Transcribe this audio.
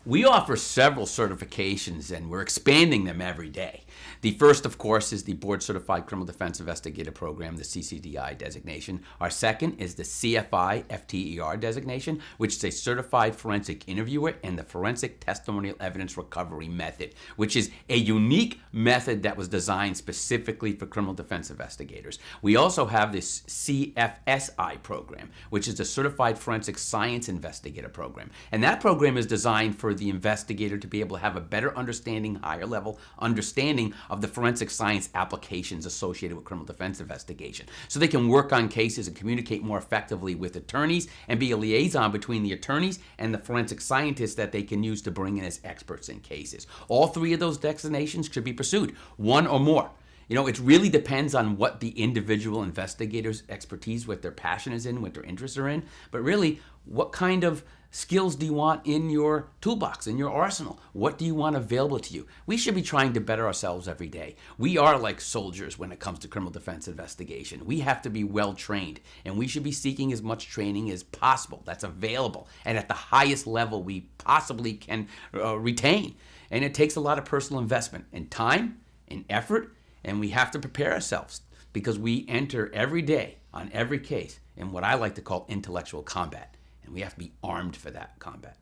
We offer several certifications and we're expanding them every day. The first, of course, is the Board Certified Criminal Defense Investigator Program, the CCDI designation. Our second is the CFI FTER designation, which is a Certified Forensic Interviewer and the Forensic Testimonial Evidence Recovery Method, which is a unique method that was designed specifically for criminal defense investigators. We also have this CFSI program, which is the Certified Forensic Science Investigator Program. And that program is designed for the investigator to be able to have a better understanding, higher level understanding of the forensic science applications associated with criminal defense investigation. So they can work on cases and communicate more effectively with attorneys and be a liaison between the attorneys and the forensic scientists that they can use to bring in as experts in cases. All three of those designations should be pursued, one or more. You know, it really depends on what the individual investigator's expertise, what their passion is in, what their interests are in, but really, what kind of skills do you want in your toolbox, in your arsenal? What do you want available to you? We should be trying to better ourselves every day. We are like soldiers when it comes to criminal defense investigation. We have to be well trained, and we should be seeking as much training as possible that's available and at the highest level we possibly can retain. And it takes a lot of personal investment in time, in effort, and we have to prepare ourselves because we enter every day on every case in what I like to call intellectual combat. And we have to be armed for that combat.